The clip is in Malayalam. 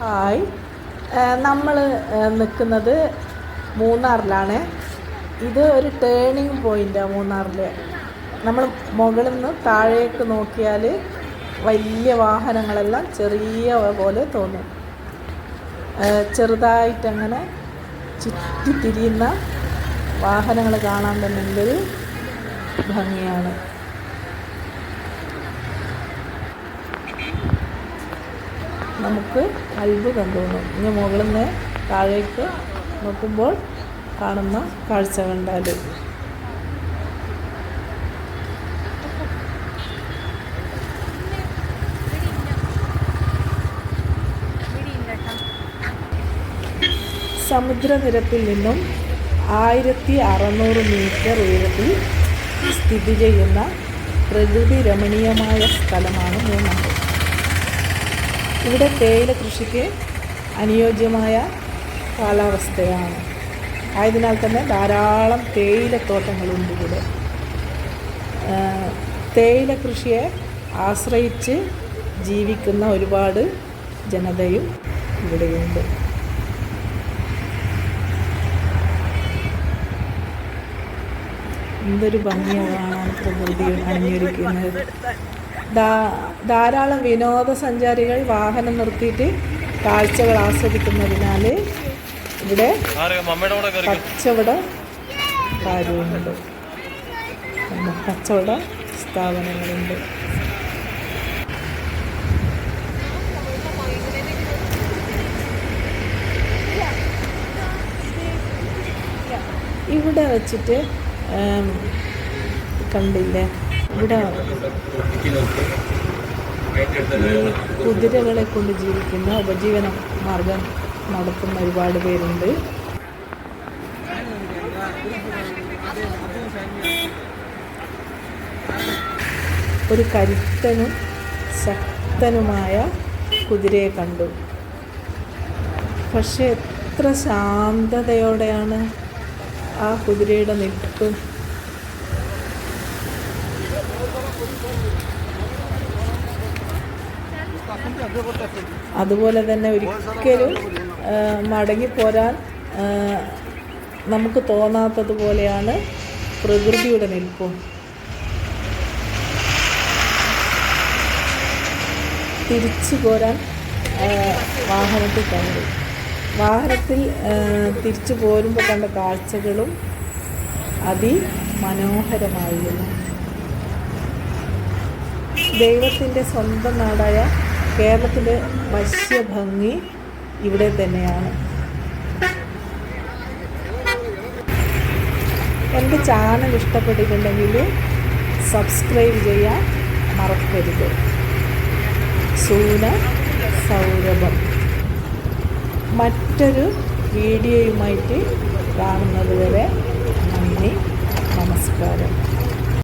ഹായ്, നമ്മൾ നിൽക്കുന്നത് മൂന്നാറിലാണ്. ഇത് ഒരു ടേണിംഗ് പോയിൻ്റാണ് മൂന്നാറിൽ. നമ്മൾ മുകളിൽ നിന്ന് താഴേക്ക് നോക്കിയാൽ വലിയ വാഹനങ്ങളെല്ലാം ചെറിയ പോലെ തോന്നും. ചെറുതായിട്ടങ്ങനെ ചുറ്റിത്തിരിയുന്ന വാഹനങ്ങൾ കാണാൻ തന്നെ എന്തൊരു ഭംഗിയാണ്. നമുക്ക് അത്ഭുതം തോന്നും. ഇനി മുകളിൽ നിന്ന് താഴേക്ക് നോക്കുമ്പോൾ കാണുന്ന കാഴ്ച കണ്ടാൽ. സമുദ്രനിരപ്പിൽ നിന്നും 1600 മീറ്റർ ഉയരത്തിൽ സ്ഥിതി ചെയ്യുന്ന പ്രകൃതി രമണീയമായ സ്ഥലമാണ് മൂന്നാർ. ഇവിടെ തേയില കൃഷിക്ക് അനുയോജ്യമായ കാലാവസ്ഥയാണ്. ആയതിനാൽ തന്നെ ധാരാളം തേയിലത്തോട്ടങ്ങളുണ്ട് ഇവിടെ. തേയില കൃഷിയെ ആശ്രയിച്ച് ജീവിക്കുന്ന ഒരുപാട് ജനതയും ഇവിടെയുണ്ട്. എന്തൊരു ഭംഗിയാണ് പ്രകൃതി അണിഞ്ഞൊരുക്കുന്നത്. ധാരാളം വിനോദസഞ്ചാരികൾ വാഹനം നിർത്തിയിട്ട് കാഴ്ചകൾ ആസ്വദിക്കുന്നതിനാൽ ഇവിടെ കച്ചവട കാര്യമുണ്ട്, കച്ചവട സ്ഥാപനങ്ങളുണ്ട്. ഇവിടെ വച്ചിട്ട് കണ്ടില്ലേ, ഇവിടെ ഈ കുതിരകളെ കൊണ്ട് ജീവിക്കുന്ന ഉപജീവന മാർഗം നടത്തുന്ന ഒരുപാട് പേരുണ്ട്. ഒരു കരുത്തനും ശക്തനുമായ കുതിരയെ കണ്ടു. പക്ഷെ എത്ര ശാന്തതയോടെയാണ് ആ കുതിരയുടെ നിൽപ്പ്. അതുപോലെ തന്നെ ഒരിക്കലും മടങ്ങിപ്പോരാൻ നമുക്ക് തോന്നാത്തതുപോലെയാണ് പ്രകൃതിയുടെ നിൽപ്പും. തിരിച്ചു പോരാൻ വാഹനത്തിൽ കണ്ടു. വാഹനത്തിൽ തിരിച്ചു പോരുമ്പോൾ കണ്ട കാഴ്ചകളും അതിമനോഹരമായിരുന്നു. ദൈവത്തിൻ്റെ സ്വന്തം നാടായ കേരളത്തിൻ്റെ വശ്യഭംഗി ഇവിടെ തന്നെയാണ്. എൻ്റെ ചാനൽ ഇഷ്ടപ്പെട്ടിട്ടുണ്ടെങ്കിൽ സബ്സ്ക്രൈബ് ചെയ്യാൻ മറക്കരുത്. സൂന സൗരഭം. മറ്റൊരു വീഡിയോയുമായിട്ട് കാണുന്നത് വരെ നന്ദി, നമസ്കാരം.